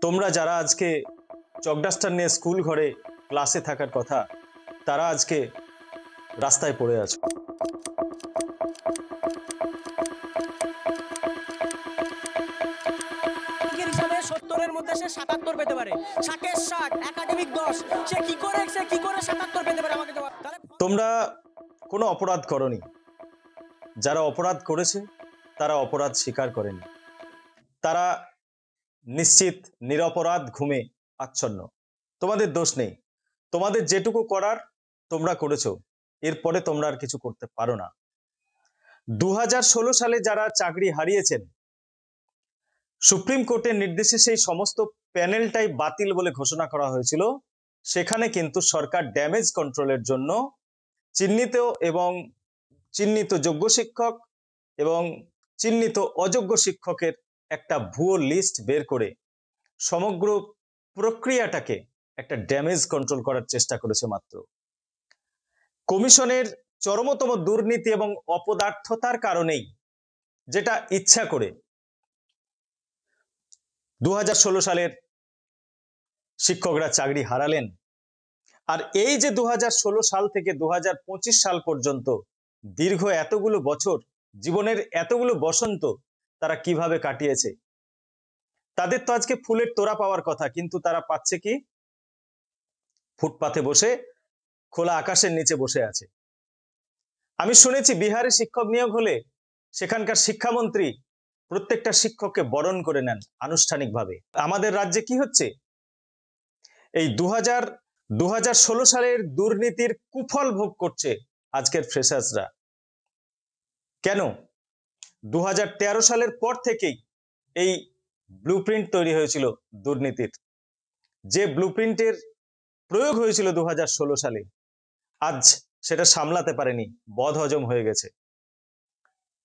তোমরা যারা আজকে চকডাস্টার নিয়ে স্কুল ঘরে ক্লাসে থাকার কথা, তারা আজকে রাস্তায় পড়ে আছো। হিসাবে 70-এর মধ্যে সে 77 পেতে পারে, 60-এর 60 একাডেমিক 10, সে কি করে 77 পেতে পারে? আমাকে তোমরা কোনো অপরাধ করনি, যারা অপরাধ করেছে তারা অপরাধ স্বীকার করেনি, তারা নিশ্চিত নিরপরাধ ঘুমে আচ্ছন্ন। তোমাদের দোষ নেই, তোমাদের যেটুকু করার তোমরা করেছো, এরপরে তোমরা আর কিছু করতে পারো না। 2016 সালে যারা চাকরি হারিয়েছেন, সুপ্রিম কোর্টের নির্দেশে সেই সমস্ত প্যানেলটাই বাতিল বলে ঘোষণা করা হয়েছিল। সেখানে কিন্তু সরকার ড্যামেজ কন্ট্রোলের জন্য চিহ্নিত যোগ্য শিক্ষক এবং চিহ্নিত অযোগ্য শিক্ষকের একটা ভুয়ো লিস্ট বের করে সমগ্র প্রক্রিয়াটাকে একটা ড্যামেজ কন্ট্রোল করার চেষ্টা করেছে। মাত্র কমিশনের চরমতম দুর্নীতি এবং অপদার্থতার কারণেই, যেটা ইচ্ছা করে 2016 সালের শিক্ষকরা চাকরি হারালেন। আর এই যে 2016 সাল থেকে 2025 সাল পর্যন্ত দীর্ঘ এতগুলো বছর, জীবনের এতগুলো বসন্ত তারা কিভাবে কাটিয়েছে, তাদের তো আজকে ফুলের তোড়া পাওয়ার কথা, কিন্তু তারা পাচ্ছে কি? ফুটপাথে বসে, খোলা আকাশের নিচে বসে আছে। আমি শুনেছি বিহারে শিক্ষক নিয়োগ হলে সেখানকার শিক্ষামন্ত্রী প্রত্যেকটা শিক্ষককে বরণ করে নেন আনুষ্ঠানিকভাবে। আমাদের রাজ্যে কি হচ্ছে? এই 2016 সালের দুর্নীতির কুফল ভোগ করছে আজকের ফ্রেশার্সরা। কেন? 2013 সালের পর থেকেই এই ব্লুপ্রিন্ট তৈরি হয়েছিল দুর্নীতির। যে ব্লুপ্রিন্টের প্রয়োগ হয়েছিল 2016 সালে, আজ সেটা সামলাতে পারেনি, বদহজম হয়ে গেছে,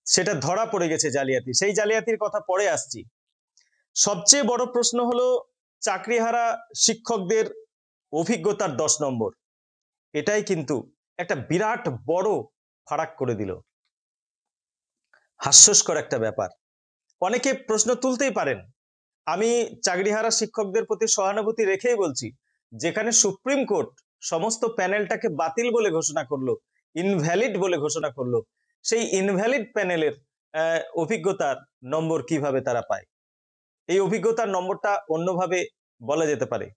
সেটা ধরা পড়ে গেছে জালিয়াতি। সেই জালিয়াতির কথা পরে আসছি। সবচেয়ে বড় প্রশ্ন হলো চাকরিহারা শিক্ষকদের অভিজ্ঞতার 10 নম্বর। এটাই কিন্তু একটা বিরাট বড় ফারাক করে দিল। হাস্যস্কর একটা ব্যাপার। অনেকে প্রশ্ন তুলতেই পারেন, আমি চাকরিহারা শিক্ষকদের প্রতি সহানুভূতি রেখেই বলছি, যেখানে সুপ্রিম কোর্ট সমস্ত প্যানেলটাকে বাতিল বলে ঘোষণা করলো, ইনভ্যালিড বলে ঘোষণা করলো, সেই ইনভ্যালিড প্যানেলের অভিজ্ঞতার নম্বর কিভাবে তারা পায়? এই অভিজ্ঞতার নম্বরটা অন্যভাবে বলা যেতে পারে।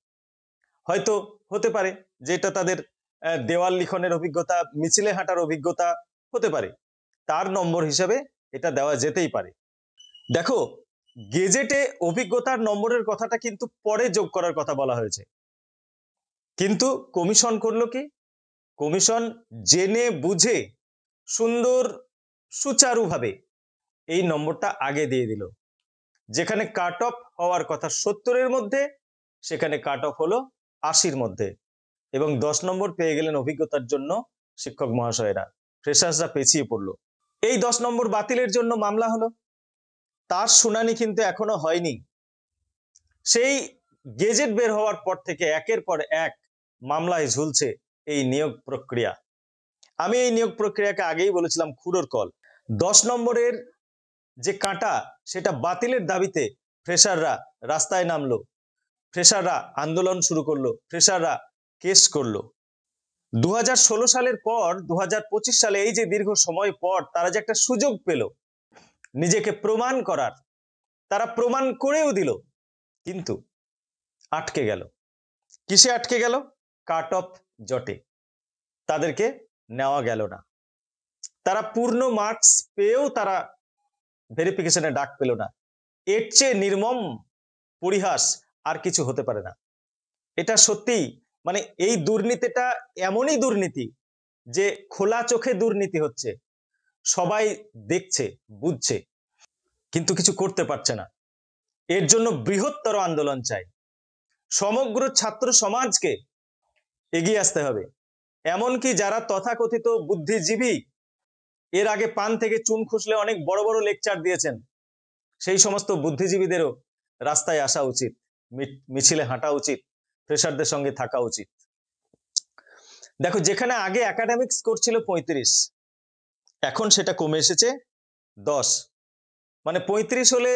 হয়তো হতে পারে যেটা তাদের দেওয়াল লিখনের অভিজ্ঞতা, মিছিলে হাঁটার অভিজ্ঞতা হতে পারে, তার নম্বর হিসেবে এটা দেওয়া যেতেই পারে। দেখো, গেজেটে অভিজ্ঞতার নম্বরের কথাটা কিন্তু পরে যোগ করার কথা বলা হয়েছে, কিন্তু কমিশন করলো কি? কমিশন জেনে বুঝে সুন্দর সুচারুভাবে এই নম্বরটা আগে দিয়ে দিল। যেখানে কাট অফ হওয়ার কথা 70-এর মধ্যে, সেখানে কাট অফ হলো 80-র মধ্যে, এবং 10 নম্বর পেয়ে গেলেন অভিজ্ঞতার জন্য শিক্ষক মহাশয়েরা। ফ্রেশার্সরা পেছিয়ে পড়লো। এই 10 নম্বর বাতিলের জন্য মামলা হলো, তার শুনানি কিন্তু এখনো হয়নি। সেই গেজেট বের হওয়ার পর থেকে একের পর এক মামলায় ঝুলছে এই নিয়োগ প্রক্রিয়া। আমি এই নিয়োগ প্রক্রিয়াকে আগেই বলেছিলাম খুঁড়োর কল। 10 নম্বরের যে কাঁটা, সেটা বাতিলের দাবিতে ফ্রেশাররা রাস্তায় নামলো, ফ্রেশাররা আন্দোলন শুরু করলো, ফ্রেশাররা কেস করলো। 2016 সালের পর 2025 সালে, এই যে দীর্ঘ সময় পর তারা যে একটা সুযোগ পেল নিজেকে প্রমাণ করার, তারা প্রমাণ করেও দিল, কিন্তু আটকে গেল। কিসে আটকে গেল? কাট অফ জটে তাদেরকে নেওয়া গেল না। তারা পূর্ণ মার্কস পেয়েও তারা ভেরিফিকেশনে ডাক পেল না। এর চেয়ে নির্মম পরিহাস আর কিছু হতে পারে না। এটা সত্যি, মানে এই দুর্নীতিটা এমনই দুর্নীতি যে খোলা চোখে দুর্নীতি হচ্ছে, সবাই দেখছে, বুঝছে, কিন্তু কিছু করতে পারছে না। এর জন্য বৃহত্তর আন্দোলন চাই। সমগ্র ছাত্র সমাজকে এগিয়ে আসতে হবে। এমনকি যারা তথাকথিত বুদ্ধিজীবী, এর আগে পান থেকে চুন খুসলে অনেক বড় বড় লেকচার দিয়েছেন, সেই সমস্ত বুদ্ধিজীবীদেরও রাস্তায় আসা উচিত, মিছিলে হাঁটা উচিত, ফ্রেশারদের সঙ্গে থাকা উচিত। দেখো, যেখানে আগে একাডেমিক স্কোর ছিল 35, এখন সেটা কমে এসেছে 10। মানে 35 হলে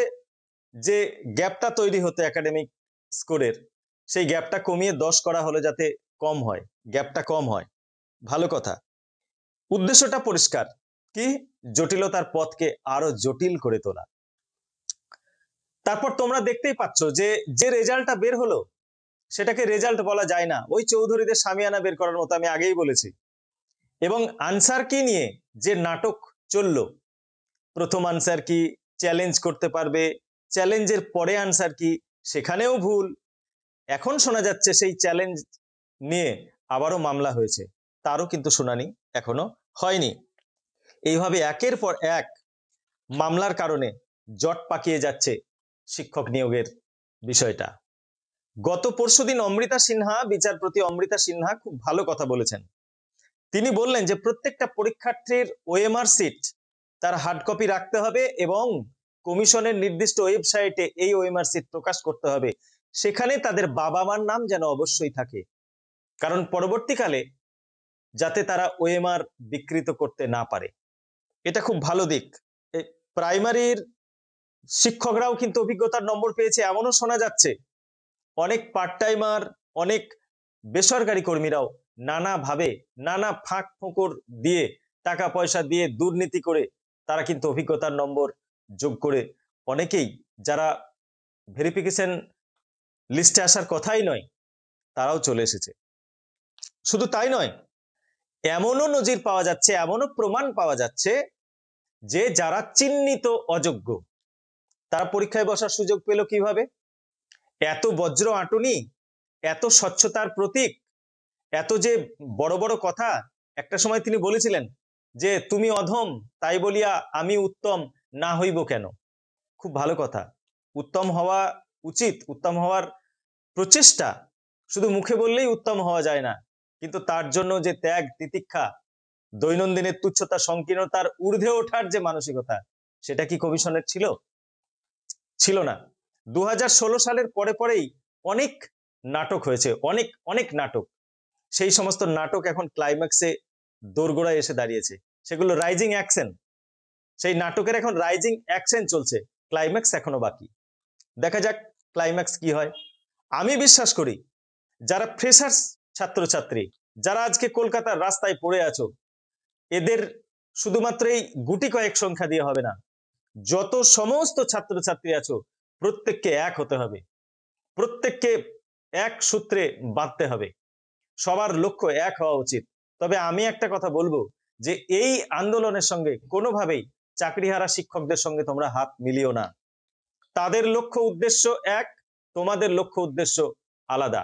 যে গ্যাপটা তৈরি হতো একাডেমিক স্কোরের, সেই গ্যাপটা কমিয়ে 10 করা হলো যাতে কম হয়, গ্যাপটা কম হয়। ভালো কথা। উদ্দেশ্যটা পরিষ্কার, কি? জটিলতার পথকে আরো জটিল করে তোলা। তারপর তোমরা দেখতেই পাচ্ছ যে রেজাল্টটা বের হলো সেটাকে রেজাল্ট বলা যায় না, ওই চৌধুরীদের সামিয়ানা বের করার মতো, আমি আগেই বলেছি। এবং আনসার কি নিয়ে যে নাটক চললো, প্রথম আনসার কি, চ্যালেঞ্জ করতে পারবে, চ্যালেঞ্জের পরে আনসার কি, সেখানেও ভুল। এখন শোনা যাচ্ছে সেই চ্যালেঞ্জ নিয়ে আবারও মামলা হয়েছে, তারও কিন্তু শুনানি এখনো হয়নি। এইভাবে একের পর এক মামলার কারণে জট পাকিয়ে যাচ্ছে শিক্ষক নিয়োগের বিষয়টা। গত পরশুদিন অমৃতা সিনহা, বিচারপতি অমৃতা সিনহা খুব ভালো কথা বলেছেন। তিনি বললেন যে প্রত্যেকটা পরীক্ষার্থীর ওএমআর সিট তার হার্ড কপি রাখতে হবে এবং কমিশনের নির্দিষ্ট ওয়েবসাইটে এই ওএমআর সিট প্রকাশ করতে হবে, সেখানে তাদের বাবা মার নাম যেন অবশ্যই থাকে, কারণ পরবর্তীকালে যাতে তারা ওএমআর বিকৃত করতে না পারে। এটা খুব ভালো দিক। প্রাইমারির শিক্ষকরাও কিন্তু অভিজ্ঞতার নম্বর পেয়েছে, এমনও শোনা যাচ্ছে অনেক পার্ট টাইমার, অনেক বেসরকারি কর্মীরাও নানাভাবে নানা ফাঁক ফোঁকর দিয়ে, টাকা পয়সা দিয়ে, দুর্নীতি করে তারা কিন্তু অভিজ্ঞতার নম্বর যোগ করে অনেকেই যারা ভেরিফিকেশন লিস্টে আসার কথাই নয় তারাও চলে এসেছে। শুধু তাই নয়, এমনও নজির পাওয়া যাচ্ছে, এমনও প্রমাণ পাওয়া যাচ্ছে যে যারা চিহ্নিত অযোগ্য তারা পরীক্ষায় বসার সুযোগ পেল কিভাবে? এত বজ্র আঁটুনি, এত স্বচ্ছতার প্রতীক, এত যে বড় বড় কথা। একটা সময় তিনি বলেছিলেন যে তুমি অধম তাই বলিয়া আমি উত্তম না হইব কেন। খুব ভালো কথা, উত্তম হওয়া উচিত, উত্তম হওয়ার প্রচেষ্টা, শুধু মুখে বললেই উত্তম হওয়া যায় না, কিন্তু তার জন্য যে ত্যাগ তিতিক্ষা, দৈনন্দিনের তুচ্ছতা সংকীর্ণতার ঊর্ধ্বে ওঠার যে মানসিকতা, সেটা কি কমিশনের ছিল? ছিল না। 2016 সালের পরে পরেই অনেক নাটক হয়েছে, অনেক অনেক নাটক। সেই সমস্ত নাটক এখন ক্লাইম্যাক্সে দোরগোড়ায় এসে দাঁড়িয়েছে, সেগুলো রাইজিং অ্যাকশন। সেই নাটকের এখন রাইজিং অ্যাকশন চলছে, ক্লাইম্যাক্স এখনো বাকি। দেখা যাক ক্লাইম্যাক্স কি হয়। আমি বিশ্বাস করি যারা ফ্রেশার্স ছাত্রছাত্রী, যারা আজকে কলকাতার রাস্তায় পড়ে আছো, এদের শুধুমাত্র এই গুটি কয়েক সংখ্যা দিয়ে হবে না, যত সমস্ত ছাত্রছাত্রী আছো প্রত্যেককে এক হতে হবে, প্রত্যেককে এক সূত্রে বাঁধতে হবে, সবার লক্ষ্য এক হওয়া উচিত। তবে আমি একটা কথা বলবো যে এই আন্দোলনের সঙ্গে কোনোভাবেই চাকরিহারা শিক্ষকদের সঙ্গে তোমরা হাত মিলিও না। তাদের লক্ষ্য উদ্দেশ্য এক, তোমাদের লক্ষ্য উদ্দেশ্য আলাদা।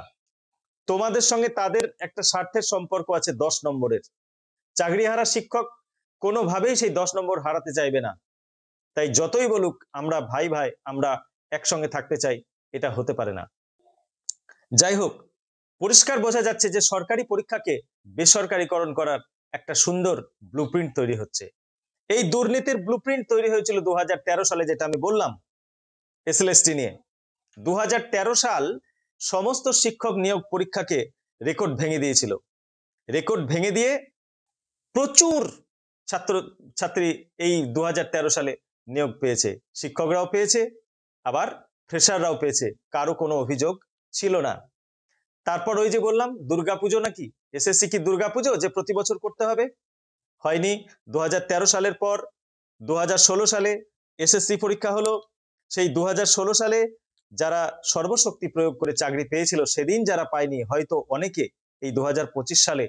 তোমাদের সঙ্গে তাদের একটা স্বার্থের সম্পর্ক আছে 10 নম্বরের। চাকরিহারা শিক্ষক কোনোভাবেই সেই 10 নম্বর হারাতে চাইবে না। তাই যতই বলুক আমরা ভাই ভাই, আমরা একসঙ্গে থাকতে চাই, এটা হতে পারে না। যাই হোক, পরিষ্কার বোঝা যাচ্ছে যে সরকারি পরীক্ষাকে বেসরকারীকরণ করার একটা সুন্দর ব্লুপ্রিন্ট তৈরি হচ্ছে। এই দুর্নীতির ব্লুপ্রিন্ট তৈরি হয়েছিল 2013 সালে, যেটা আমি বললাম এসএলএসটি নিয়ে। 2013 সাল সমস্ত শিক্ষক নিয়োগ পরীক্ষাকে রেকর্ড ভেঙে দিয়েছিল। রেকর্ড ভেঙে দিয়ে প্রচুর ছাত্র ছাত্রী এই 2013 সালে নিয়োগ পেয়েছে, শিক্ষকরাও পেয়েছে, আবার ফ্রেশাররাও পেয়েছে, কারো কোনো অভিযোগ ছিল না। তারপর ওই যে বললাম দুর্গাপুজো নাকি, এসএসসি কি দুর্গাপুজো যে প্রতি বছর করতে হবে? হয়নি। 2013 সালের পর 2016 সালে এসএসসি পরীক্ষা হলো। সেই 2016 সালে যারা সর্বশক্তি প্রয়োগ করে চাকরি পেয়েছিল, সেদিন যারা পায়নি, হয়তো অনেকে এই 2025 সালে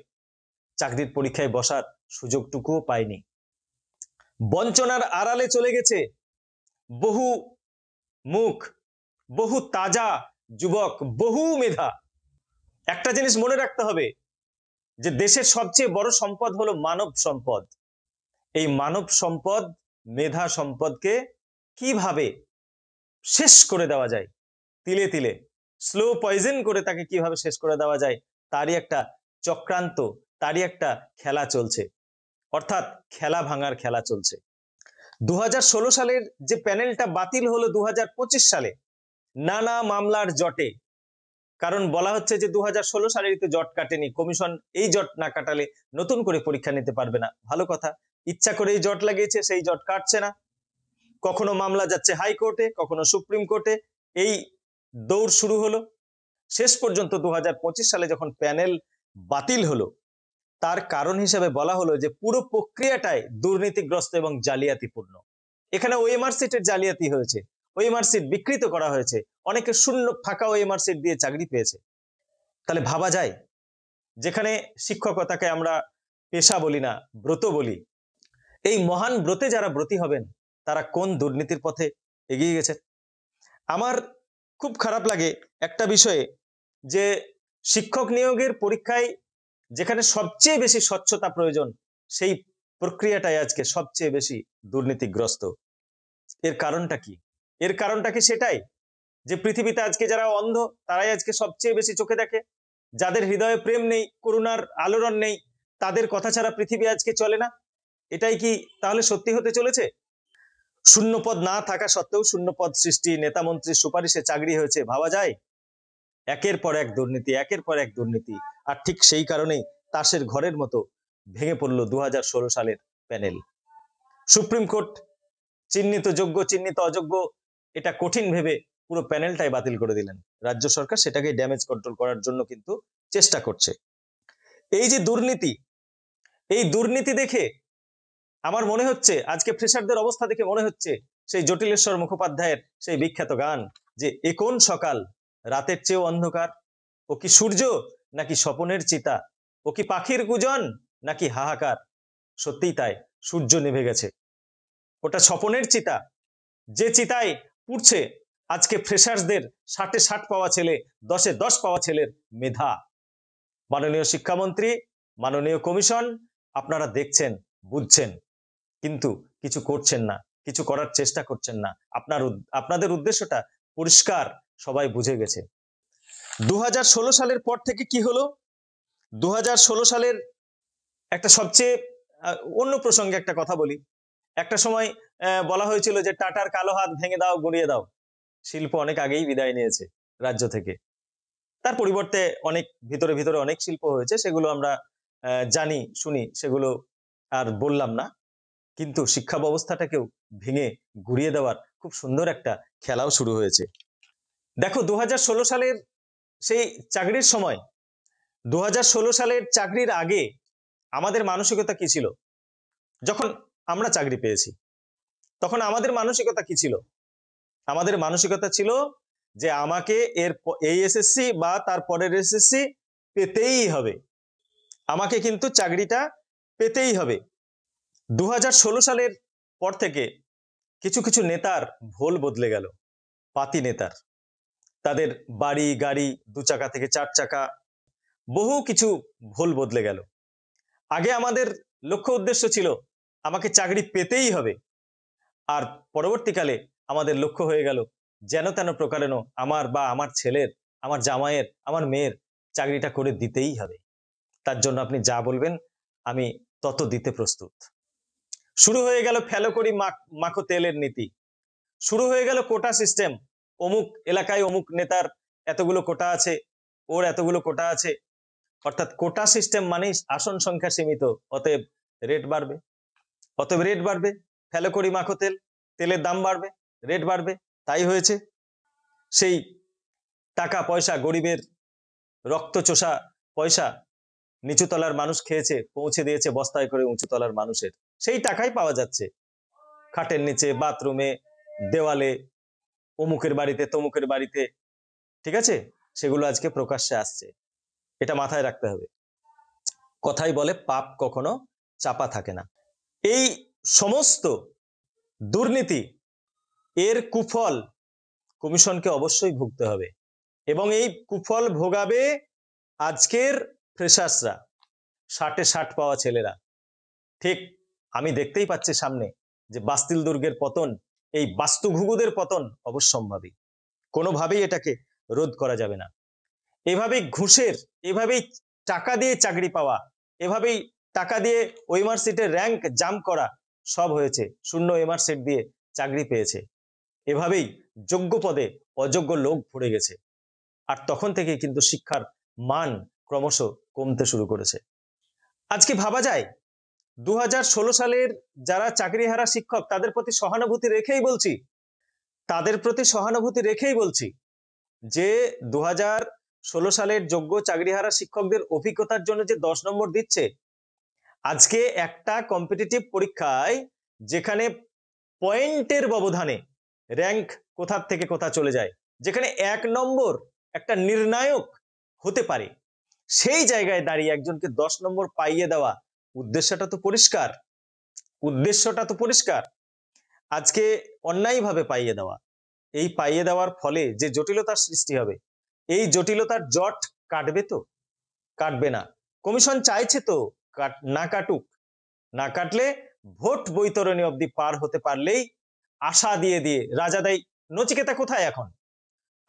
চাকরির পরীক্ষায় বসার সুযোগটুকুও পায়নি। বঞ্চনার আড়ালে চলে গেছে বহু মুখ, বহু তাজা যুবক, বহু মেধা। একটা জিনিস মনে রাখতে হবে যে দেশের সবচেয়ে বড় সম্পদ হলো মানব সম্পদ। এই মানব সম্পদ, মেধা সম্পদকে কিভাবে শেষ করে দেওয়া যায়, তিলে তিলে স্লো পয়জন করে তাকে কিভাবে শেষ করে দেওয়া যায়, তারই একটা চক্রান্ত, তারই একটা খেলা চলছে, অর্থাৎ খেলা ভাঙার খেলা চলছে। 2016 সালের যে প্যানেলটা বাতিল হলো 2025 সালে নানা মামলার জটে, কারণ বলা হচ্ছে যে 2016 সালের তো জট কাটেনি, কমিশন এই জট না কাটালে নতুন করে পরীক্ষা নিতে পারবে না। ভালো কথা, ইচ্ছা করে এই জট লাগিয়েছে, সেই জট কাটছে না। কখনো মামলা যাচ্ছে হাইকোর্টে, কখনো সুপ্রিম কোর্টে। এই দৌড় শুরু হলো। শেষ পর্যন্ত 2025 সালে যখন প্যানেল বাতিল হলো, তার কারণ হিসেবে বলা হলো যে পুরো প্রক্রিয়াটাই দুর্নীতিগ্রস্ত এবং জালিয়াতিপূর্ণ। এখানে ওএমআর সিটের জালিয়াতি হয়েছে, ওএমআর সিট বিকৃত করা হয়েছে, অনেকে শূন্য ফাঁকা ওএমআর সিট দিয়ে চাকরি পেয়েছে। তাহলে ভাবা যায়, যেখানে শিক্ষকতাকে আমরা পেশা বলি না, ব্রত বলি, এই মহান ব্রতে যারা ব্রতী হবেন তারা কোন দুর্নীতির পথে এগিয়ে গেছে। আমার খুব খারাপ লাগে একটা বিষয়ে, যে শিক্ষক নিয়োগের পরীক্ষায় যেখানে সবচেয়ে বেশি স্বচ্ছতা প্রয়োজন, সেই প্রক্রিয়াটাই আজকে সবচেয়ে বেশি দুর্নীতিগ্রস্ত। এর কারণটা কি? এর কারণটা কি সেটাই যে পৃথিবীতে আজকে যারা অন্ধ তারাই আজকে সবচেয়ে বেশি চোখে দেখে, যাদের হৃদয়ে প্রেম নেই, করুণার আলোড়ন নেই, তাদের কথা ছাড়া পৃথিবী আজকে চলে না? এটাই কি তাহলে সত্যি হতে চলেছে? শূন্যপদ না থাকা সত্ত্বেও শূন্যপদ সৃষ্টি, নেতা মন্ত্রীর সুপারিশে চাকরি হয়েছে, ভাবা যায়? একের পর এক দুর্নীতি, একের পর এক দুর্নীতি। আর ঠিক সেই কারণেই তাসের ঘরের মতো ভেঙে পড়ল 2016 সালের প্যানেল। সুপ্রিম কোর্ট চিহ্নিত যোগ্য, চিহ্নিত অযোগ্য এটা কঠিন ভেবে পুরো প্যানেলটাই বাতিল করে দিলেন। রাজ্য সরকার সেটাকে ড্যামেজ কন্ট্রোল করার জন্য কিন্তু চেষ্টা করছে। এই যে দুর্নীতি, এই দুর্নীতি দেখে আমার মনে হচ্ছে, আজকে ফ্রেশারদের অবস্থা দেখে মনে হচ্ছে সেই জটিলেশ্বর মুখোপাধ্যায়ের সেই বিখ্যাত গান, যে এ কোন সকাল, রাতের চেয়েও অন্ধকার, ও কি সূর্য নাকি স্বপনের চিতা, ও কি পাখির কুজন নাকি হাহাকার। সত্যিই তাই, সূর্য নেভে গেছে, ওটা স্বপনের চিতা, যে চিতায় পুড়ছে আজকে ফ্রেশার্সদের 60-এ 60 পাওয়া ছেলে, 10-এ 10 পাওয়া ছেলের মেধা। মাননীয় শিক্ষামন্ত্রী, মাননীয় কমিশন, আপনারা দেখছেন, বুঝছেন, কিন্তু কিছু করছেন না, কিছু করার চেষ্টা করছেন না। আপনাদের উদ্দেশ্যটা পরিষ্কার, সবাই বুঝে গেছে। 2016 সালের পর থেকে কি হলো? 2016 সালের একটা সবচেয়ে অন্য প্রসঙ্গে একটা কথা বলি। একটা সময় বলা হয়েছিল যে টাটার কালো হাত ভেঙে দাও, গুঁড়িয়ে দাও। শিল্প অনেক আগেই বিদায় নিয়েছে রাজ্য থেকে। তার পরিবর্তে অনেক ভিতরে ভিতরে অনেক শিল্প হয়েছে, সেগুলো আমরা জানি, শুনি, সেগুলো আর বললাম না। কিন্তু শিক্ষা ব্যবস্থাটাকেও ভেঙে গুড়িয়ে দেওয়ার খুব সুন্দর একটা খেলাও শুরু হয়েছে। দেখো, 2016 সালের সেই চাকরির সময়, 2016 সালের চাকরির আগে আমাদের মানসিকতা কি ছিল? যখন আমরা চাকরি পেয়েছি তখন আমাদের মানসিকতা কি ছিল? আমাদের মানসিকতা ছিল যে আমাকে এই এসএসসি বা তারপরের এসএসসি পেতেই হবে, আমাকে কিন্তু চাকরিটা পেতেই হবে। 2016 সালের পর থেকে কিছু কিছু নেতার ভোল বদলে গেল, পাতি নেতার। তাদের বাড়ি গাড়ি 2 চাকা থেকে 4 চাকা, বহু কিছু ভোল বদলে গেল। আগে আমাদের লক্ষ্য উদ্দেশ্য ছিল আমাকে চাকরি পেতেই হবে, আর পরবর্তীকালে আমাদের লক্ষ্য হয়ে গেল যেন তেন প্রকারেণ আমার বা আমার ছেলের, আমার জামাইয়ের, আমার মেয়ের চাকরিটা করে দিতেই হবে। তার জন্য আপনি যা বলবেন আমি তত দিতে প্রস্তুত। শুরু হয়ে গেল ফেলো করি মাখো তেলের নীতি, শুরু হয়ে গেল কোটা সিস্টেম। অমুক এলাকায় অমুক নেতার এতগুলো কোটা আছে, ওর এতগুলো কোটা আছে, অর্থাৎ কোটা সিস্টেম মানেই আসন সংখ্যা সীমিত, অতএব রেট বাড়বে, অতএব রেট বাড়বে, ফেলো করি মাখো তেল, তেলের দাম বাড়বে, রেট বাড়বে। তাই হয়েছে। সেই টাকা পয়সা, গরিবের রক্ত চোষা পয়সা নিচুতলার মানুষ খেয়েছে, পৌঁছে দিয়েছে বস্তায় করে উঁচুতলার মানুষের। সেই টাকাই পাওয়া যাচ্ছে খাটের নিচে, বাথরুমে, দেওয়ালে, অমুকের বাড়িতে, তমুকের বাড়িতে, ঠিক আছে? সেগুলো আজকে প্রকাশ্যে আসছে। এটা মাথায় রাখতে হবে। কথাই বলে পাপ কখনো চাপা থাকে না। এই সমস্ত দুর্নীতি, এর কুফল কমিশনকে অবশ্যই ভুগতে হবে, এবং এই কুফল ভোগাবে আজকের ফ্রেশার্সরা, 60-এ 60 পাওয়া ছেলেরা। ঠিক আমি দেখতেই পাচ্ছি সামনে যে বাস্তিল দুর্গের পতন, এই বাস্তুঘুঘুদের পতন অবশ্যম্ভাবী, কোনোভাবেই এটাকে রোধ করা যাবে না। এভাবেই ঘুষের, এভাবেই টাকা দিয়ে চাকরি পাওয়া, এভাবেই টাকা দিয়ে ওএমআর সিটের র্যাঙ্ক জাম্প করা, সব হয়েছে। শূন্য ওএমআর সিট দিয়ে চাকরি পেয়েছে, এভাবেই যোগ্য পদে অযোগ্য লোক ভরে গেছে। আর তখন থেকে কিন্তু শিক্ষার মান ক্রমশ কমতে শুরু করেছে। আজকে ভাবা যায় 2016 সালের যারা চাকরিহারা শিক্ষক, তাদের প্রতি সহানুভূতি রেখেই বলছি, তাদের প্রতি সহানুভূতি রেখেই বলছি যে 2016 সালের যোগ্য চাকরিহারা শিক্ষকদের অভিজ্ঞতার জন্য যে 10 নম্বর দিচ্ছে, আজকে একটা কম্পিটিটিভ পরীক্ষায় যেখানে পয়েন্টের ব্যবধানে র্যাঙ্ক কোথা থেকে কোথা চলে যায়, যেখানে 1 নম্বর একটা নির্ণায়ক হতে পারে, সেই জায়গায় দাঁড়িয়ে একজনকে 10 নম্বর পাইয়ে দেওয়া, উদ্দেশ্যটা তো পরিষ্কার। উদ্দেশ্যটা তো পরিষ্কার। আজকে অন্যায়ভাবে পাইয়ে দেওয়া, এই পাইয়ে দেওয়ার ফলে যে জটিলতার সৃষ্টি হবে, এই জটিলতার জট কাটবে তো? কাটবে না। কমিশন চাইছে তো না কাটুক। না কাটলে ভোট বৈতরণী অবধি পার হতে পারলেই আশা দিয়ে দিয়ে রাজা দেয়। নচিকেতা কোথায় এখন?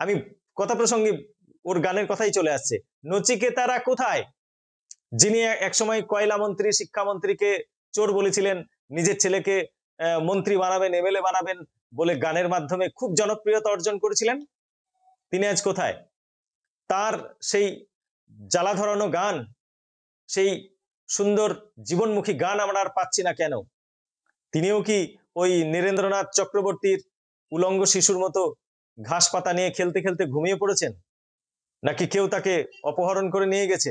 আমি কথা প্রসঙ্গে ওর গানের কথাই চলে আসছে। নচিকেতারা কোথায়? যিনি একসময় কয়লা মন্ত্রী, শিক্ষামন্ত্রীকে চোর বলেছিলেন, নিজের ছেলেকে মন্ত্রী বানাবেন, এমএলএ বানাবেন বলে গানের মাধ্যমে খুব জনপ্রিয়তা অর্জন করেছিলেন, তিনি আজ কোথায়? তার সেই জ্বালা ধরানো গান, সেই সুন্দর জীবনমুখী গান আমরা আর পাচ্ছি না কেন? তিনিও কি ওই নীরেন্দ্রনাথ চক্রবর্তীর উলঙ্গ শিশুর মতো ঘাস পাতা নিয়ে খেলতে খেলতে ঘুমিয়ে পড়েছেন? নাকি কেউ তাকে অপহরণ করে নিয়ে গেছে?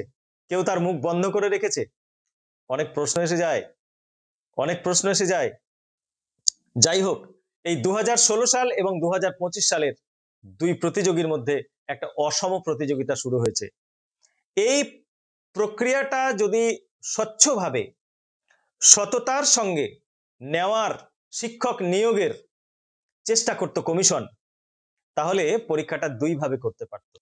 কেউ তার মুখ বন্ধ করে রেখেছে? অনেক প্রশ্ন এসে যায়, অনেক প্রশ্ন এসে যায়। যাই হোক, এই 2016 সাল এবং 2025 সালের দুই প্রতিযোগীর মধ্যে একটা অসম প্রতিযোগিতা শুরু হয়েছে। এই প্রক্রিয়াটা যদি স্বচ্ছভাবে সততার সঙ্গে নেওয়ার, শিক্ষক নিয়োগের চেষ্টা করত কমিশন, তাহলে পরীক্ষাটা দুই ভাবে করতে পারত।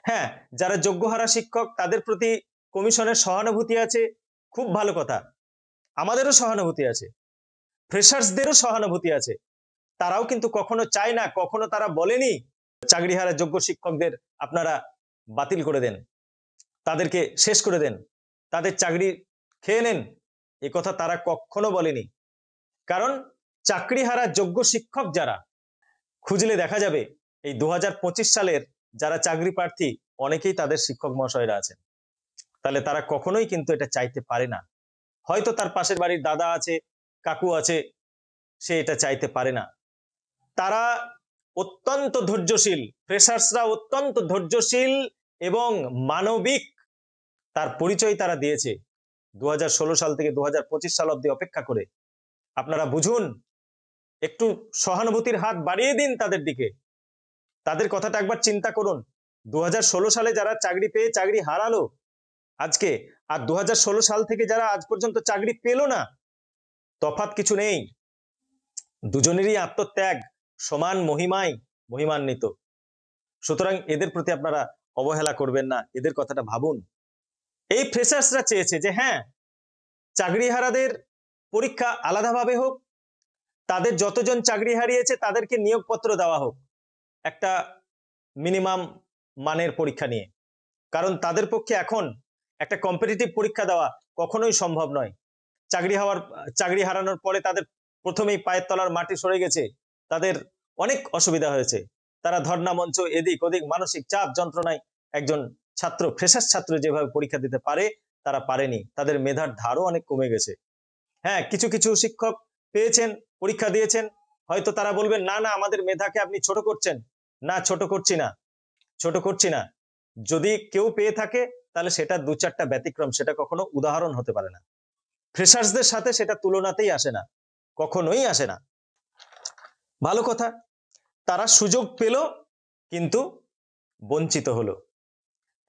হ্যাঁ, যারা যোগ্যহারা শিক্ষক তাদের প্রতি কমিশনের সহানুভূতি আছে, খুব ভালো কথা। আমাদেরও সহানুভূতি আছে, ফ্রেশার্সদেরও সহানুভূতি আছে। তারাও কিন্তু কখনো চায় না, কখনো তারা বলেনি চাকরিহারা যোগ্য শিক্ষকদের আপনারা বাতিল করে দেন, তাদেরকে শেষ করে দেন, তাদের চাকরি খেয়ে নেন। এ কথা তারা কখনো বলেনি। কারণ চাকরিহারা যোগ্য শিক্ষক যারা, খুঁজলে দেখা যাবে এই 2025 সালের যারা চাকরি প্রার্থী অনেকেই তাদের শিক্ষক মহাশয়রা আছেন। তাহলে তারা কখনোই কিন্তু এটা চাইতে পারে না। হয়তো তার পাশের বাড়ির দাদা আছে, কাকু আছে, সে এটা চাইতে পারে না। তারা অত্যন্ত ধৈর্যশীল, ফ্রেশার্সরা অত্যন্ত ধৈর্যশীল এবং মানবিক, তার পরিচয় তারা দিয়েছে 2016 সাল থেকে 2025 সাল অবধি অপেক্ষা করে। আপনারা বুঝুন, একটু সহানুভূতির হাত বাড়িয়ে দিন তাদের দিকে, তাদের কথাটা একবার চিন্তা করুন। 2016 সালে যারা চাকরি পেয়ে চাকরি হারালো আজকে, আর 2016 সাল থেকে যারা আজ পর্যন্ত চাকরি পেল না, তফাৎ কিছু নেই। দুজনেরই আত্মত্যাগ সমান মহিমায় মহিমান্বিত। সুতরাং এদের প্রতি আপনারা অবহেলা করবেন না, এদের কথাটা ভাবুন। এই ফ্রেশার্সরা চেয়েছে যে হ্যাঁ, চাকরিহারাদের পরীক্ষা আলাদাভাবে হোক, তাদের যতজন চাকরি হারিয়েছে তাদেরকে নিয়োগপত্র দেওয়া হোক একটা মিনিমাম মানের পরীক্ষা নিয়ে। কারণ তাদের পক্ষে এখন একটা কম্পিটিটিভ পরীক্ষা দেওয়া কখনোই সম্ভব নয়। চাকরি হারানোর পরে তাদের প্রথমেই পায়ের তলার মাটি সরে গেছে, তাদের অনেক অসুবিধা হয়েছে। তারা ধর্ণা মঞ্চ, এদিক ওদিক, মানসিক চাপ যন্ত্রণায় একজন ছাত্র, ফ্রেশার্স ছাত্র যেভাবে পরীক্ষা দিতে পারে তারা পারেনি। তাদের মেধার ধারও অনেক কমে গেছে। হ্যাঁ, কিছু কিছু শিক্ষক পেয়েছেন, পরীক্ষা দিয়েছেন, হয়তো তারা বলবেন না না আমাদের মেধাকে আপনি ছোট করছেন। না, ছোট করছি না, ছোট করছি না। যদি কেউ পেয়ে থাকে তাহলে সেটা দু চারটা ব্যতিক্রম, সেটা কখনো উদাহরণ হতে পারে না। ফ্রেশার্সদের সাথে সেটা তুলনাতেই আসে না, কখনোই আসে না। ভালো কথা, তারা সুযোগ পেল কিন্তু বঞ্চিত হলো।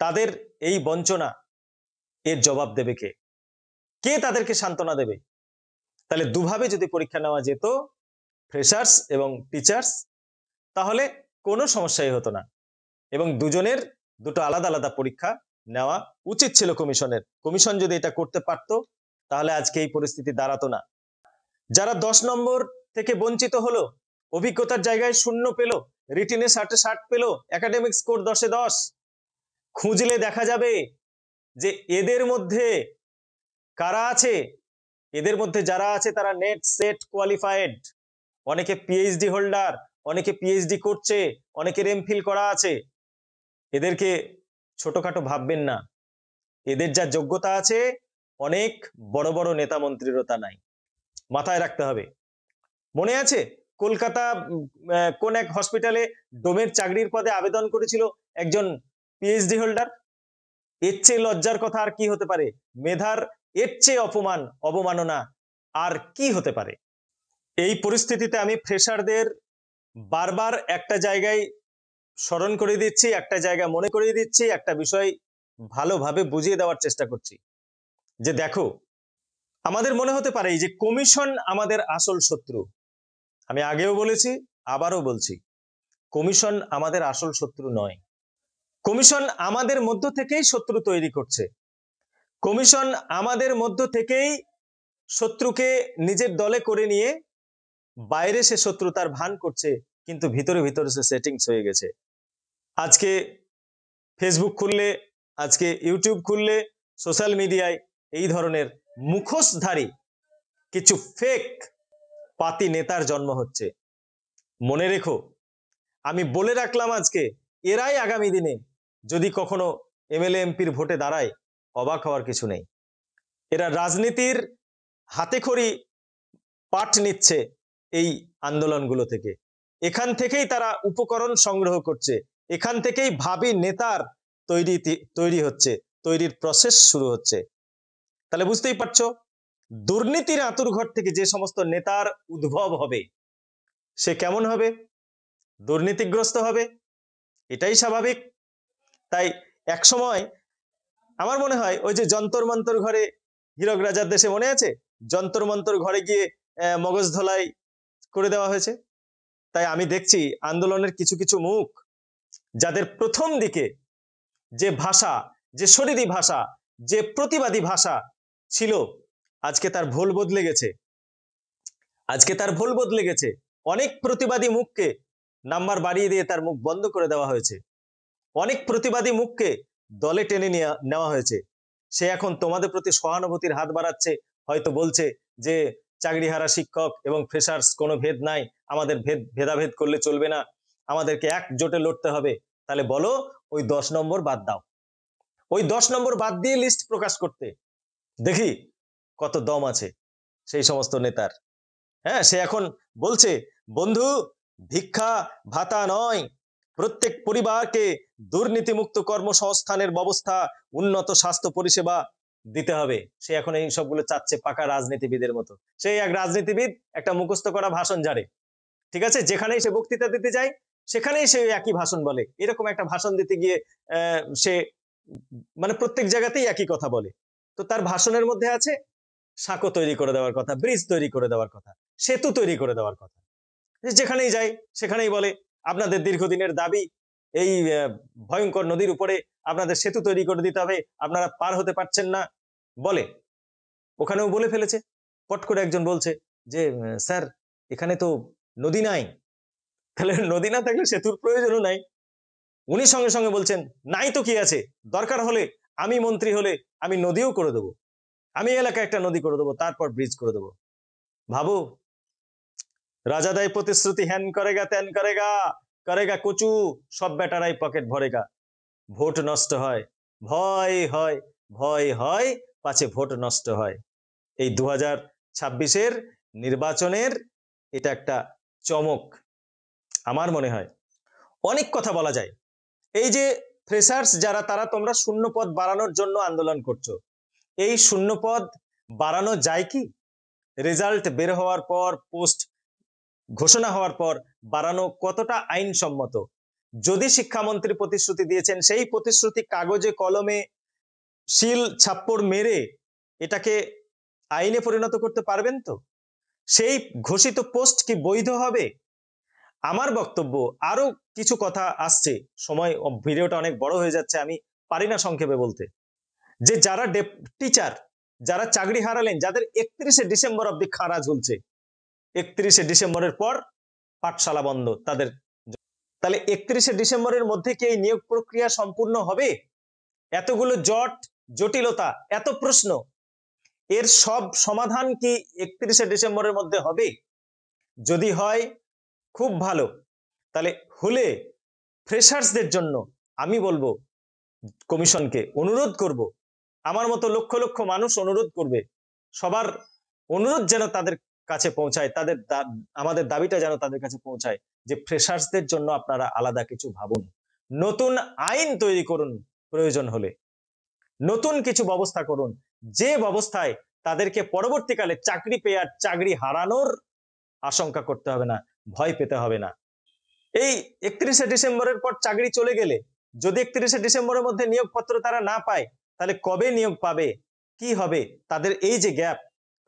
তাদের এই বঞ্চনা, এর জবাব দেবে কে? কে তাদেরকে সান্ত্বনা দেবে? তাহলে দুভাবে যদি পরীক্ষা নেওয়া যেত, ফ্রেশার্স এবং টিচার্স, তাহলে কোনো সমস্যাই হতো না। এবং দুজনের দুটো আলাদা আলাদা পরীক্ষা নেওয়া উচিত ছিল কমিশনের। কমিশন যদি এটা করতে পারত তাহলে আজকে এই পরিস্থিতি দাঁড়াতো না। যারা 10 নম্বর থেকে বঞ্চিত হলো, অভিজ্ঞতার জায়গায় 0 পেল, রিটিনে 60 পেল, একাডেমিক স্কোর 10-এ 10, খুঁজলে দেখা যাবে যে এদের মধ্যে কারা আছে। এদের মধ্যে যারা আছে তারা নেট সেট কোয়ালিফাইড, অনেকে পিএইচডি হোল্ডার, অনেকে পিএইচডি করছে, অনেকের এমফিল করা আছে। এদেরকে ছোটখাটো ভাববেন না। এদের যা যোগ্যতা আছে অনেক বড় বড় নেতা মন্ত্রীরও তা নাই, মাথায় রাখতে হবে। মনে আছে কলকাতা কোন এক হসপিটালে ডোমের চাকরির পদে আবেদন করেছিল একজন পিএইচডি হোল্ডার। এর চেয়ে লজ্জার কথা আর কি হতে পারে? মেধার এর চেয়ে অপমান, অবমাননা আর কি হতে পারে? এই পরিস্থিতিতে আমি ফ্রেশারদের বারবার একটা জায়গায় স্মরণ করে দিচ্ছি, একটা জায়গা মনে করিয়ে দিচ্ছি, একটা বিষয় ভালোভাবে বুঝিয়ে দেওয়ার চেষ্টা করছি যে দেখো, আমাদের মনে হতে পারে এই যে কমিশন আমাদের আসল শত্রু। আমি আগেও বলেছি, আবারও বলছি, কমিশন আমাদের আসল শত্রু নয়। কমিশন আমাদের মধ্য থেকেই শত্রু তৈরি করছে। কমিশন আমাদের মধ্য থেকেই শত্রুকে নিজের দলে করে নিয়ে বাইরে সে শত্রুতার ভান করছে, কিন্তু ভিতরে ভিতরে সে সেটিংস হয়ে গেছে। আজকে ফেসবুক খুললে, আজকে ইউটিউব খুললে, সোশ্যাল মিডিয়ায় এই ধরনের মুখোশধারী কিছু ফেক পাতি নেতার জন্ম হচ্ছে। মনে রেখো, আমি বলে রাখলাম আজকে, এরাই আগামী দিনে যদি কখনো এমএলএ এমপির ভোটে দাঁড়ায়, অবাক হওয়ার কিছু নেই। এরা রাজনীতির হাতেখড়ি পাঠ নিচ্ছে এই আন্দোলনগুলো থেকে। এখান থেকেই তারা উপকরণ সংগ্রহ করছে, এখান থেকেই ভাবী নেতার তৈরি হচ্ছে, তৈরির প্রসেস শুরু হচ্ছে। তাহলে বুঝতেই পারছো, দুর্নীতির আঁতুড়ঘর থেকে যে সমস্ত নেতার উদ্ভব হবে, সে কেমন হবে? দুর্নীতিগ্রস্ত হবে, এটাই স্বাভাবিক। তাই এক সময় আমার মনে হয় ওই যে যন্তর মন্তর ঘরে, হীরক রাজার দেশে মনে আছে, যন্তর মন্তর ঘরে গিয়ে মগজ ধোলাই করে দেওয়া হয়েছে। তাই আমি দেখছি আন্দোলনের কিছু কিছু মুখ, যাদের প্রথম দিকে যে ভাষা, যে শরীরী ভাষা, যে প্রতিবাদী ভাষা ছিল, আজকে তার ভোল বদলে গেছে। আজকে তার ভোল বদলে গেছে। অনেক প্রতিবাদী মুখকে নাম্বার বাড়িয়ে দিয়ে তার মুখ বন্ধ করে দেওয়া হয়েছে। অনেক প্রতিবাদী মুখকে দলে টেনে নেওয়া হয়েছে। সে এখন তোমাদের প্রতি সহানুভূতির হাত বাড়াচ্ছে, হয়তো বলছে যে চাকরিহারা শিক্ষক এবং ফ্রেশার্স কোনো ভেদ নাই, আমাদের ভেদাভেদ করলে চলবে না, আমাদেরকে একজোটে লড়তে হবে। তাহলে বলো, ওই 10 নম্বর বাদ দাও, ওই 10 নম্বর বাদ দিয়ে লিস্ট প্রকাশ করতে দেখি কত দম আছে সেই সমস্ত নেতার। হ্যাঁ, সে এখন বলছে, বন্ধু, ভিক্ষা ভাতা নয়, প্রত্যেক পরিবারকে দুর্নীতিমুক্ত কর্মসংস্থানের ব্যবস্থা, উন্নত স্বাস্থ্য পরিষেবা দিতে হবে। সে এখন এই সবগুলো চাচ্ছে পাকা রাজনীতিবিদের মতো। সেই এক রাজনীতিবিদ, একটা মুখস্থ করা ভাষণ ঝাড়ে, ঠিক আছে, যেখানেই সে বক্তৃতা দিতে যায় সেখানেই সে একই ভাষণ বলে। এরকম একটা ভাষণ দিতে গিয়ে সে মানে প্রত্যেক জায়গাতেই একই কথা বলে। তো তার ভাষণের মধ্যে আছে সাঁকো তৈরি করে দেওয়ার কথা, ব্রিজ তৈরি করে দেওয়ার কথা, সেতু তৈরি করে দেওয়ার কথা। যেখানেই যায় সেখানেই বলে আপনাদের দীর্ঘদিনের দাবি, এই ভয়ঙ্কর নদীর উপরে আপনাদের সেতু তৈরি করে দিতে হবে, আপনারা পার হতে পারছেন না বলে। ওখানেও বলে ফেলেছে। পট করে একজন বলছে যে স্যার, এখানে তো নদী নাই। তাহলে নদী না থাকলে সেতুর প্রয়োজনও নাই। উনি সঙ্গে সঙ্গে বলছেন, নাই তো কি আছে, দরকার হলে আমি মন্ত্রী হলে আমি নদীও করে দেবো, আমি এলাকায় একটা নদী করে দেবো, তারপর ব্রিজ করে দেবো। ভাবো, রাজা দেয় প্রতিশ্রুতি, হ্যান করেগা ত্যান করেগা, করেগা কচু, সব বেটারাই পকেট ভরেগা, ভোট নষ্ট হয়, ভয় হয়, ভয় হয় পাছে ভোট নষ্ট হয়। এই 2026-এর নির্বাচনের এটা একটা চমক আমার মনে হয়। অনেক কথা বলা যায়। এই যে ফ্রেশার্স যারা, তারা তোমরা শূন্যপদ বাড়ানোর জন্য আন্দোলন করছো, এই শূন্যপদ বাড়ানো যায় কি? রেজাল্ট বের হওয়ার পর, পোস্ট ঘোষণা হওয়ার পর বাড়ানো কতটা আইনসম্মত? যদি শিক্ষামন্ত্রী প্রতিশ্রুতি দিয়েছেন, সেই প্রতিশ্রুতি কাগজে কলমে সিল ছাপ্পড় মেরে এটাকে আইনে পরিণত করতে পারবেন তো? সেই ঘোষিত পোস্ট কি বৈধ হবে? আমার বক্তব্য, আরো কিছু কথা আসছে, সময় ভিডিওটা অনেক বড় হয়ে যাচ্ছে, আমি পারি না সংক্ষেপে বলতে। যে যারা টিচার, যারা চাকরি হারালেন, যাদের 31শে ডিসেম্বর অব্দি খাড়া ঝুলছে, 31শে ডিসেম্বরের পর পাঠশালা বন্ধ তাদের। তাহলে 31শে ডিসেম্বরের মধ্যে কি এই নিয়োগ প্রক্রিয়া সম্পূর্ণ হবে? এতগুলো জটিলতা, এত প্রশ্ন, এর সব সমাধান কি 31শে ডিসেম্বরের মধ্যে হবে? যদি হয় খুব ভালো। তাহলে হলে ফ্রেশার্সদের জন্য আমি বলবো, কমিশনকে অনুরোধ করব, আমার মতো লক্ষ লক্ষ মানুষ অনুরোধ করবে, সবার অনুরোধ যেন তাদের কাছে পৌঁছায়, আমাদের দাবিটা যেন তাদের কাছে পৌঁছায় যে ফ্রেশার্সদের জন্য আপনারা আলাদা কিছু ভাবুন, নতুন আইন তৈরি করুন, প্রয়োজন হলে নতুন কিছু ব্যবস্থা করুন, যে ব্যবস্থায় তাদেরকে পরবর্তীকালে চাকরি পেয়ে আর চাকরি হারানোর আশঙ্কা করতে হবে না, ভয় পেতে হবে না। এই 31শে ডিসেম্বরের পর চাকরি চলে গেলে, যদি 31শে ডিসেম্বরের মধ্যে নিয়োগপত্র তারা না পায়, তাহলে কবে নিয়োগ পাবে, কি হবে, তাদের এই যে গ্যাপ,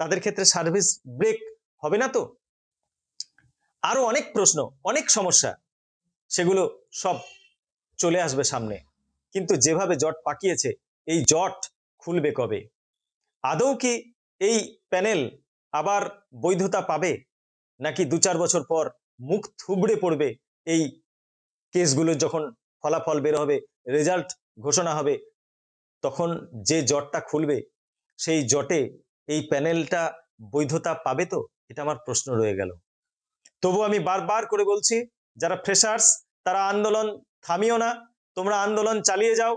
তাদের ক্ষেত্রে সার্ভিস ব্রেক হবে না তো? আরো অনেক প্রশ্ন, অনেক সমস্যা, সেগুলো সব চলে আসবে সামনে। কিন্তু যেভাবে জট পাকিয়েছে, এই জট খুলবে কবে? আদৌ কি এই প্যানেল আবার বৈধতা পাবে, নাকি 2-4 বছর পর মুখ থুবড়ে পড়বে? এই কেসগুলো যখন ফলাফল বের হবে, রেজাল্ট ঘোষণা হবে, তখন যে জটটা খুলবে, সেই জটে এই প্যানেলটা বৈধতা পাবে তো? এটা আমার প্রশ্ন রয়ে গেল। তবু আমি বারবার করে বলছি, যারা ফ্রেশার্স তারা আন্দোলন থামিও না, তোমরা আন্দোলন চালিয়ে যাও।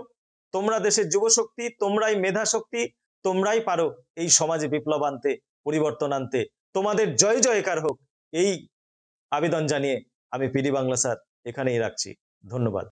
তোমরা দেশের যুব শক্তি, তোমরাই মেধা শক্তি, তোমরাই পারো এই সমাজে বিপ্লব আনতে, পরিবর্তন আনতে। তোমাদের জয় জয়কার হোক, এই আবেদন জানিয়ে আমি পিডি বাংলা স্যার এখানেই রাখছি। ধন্যবাদ।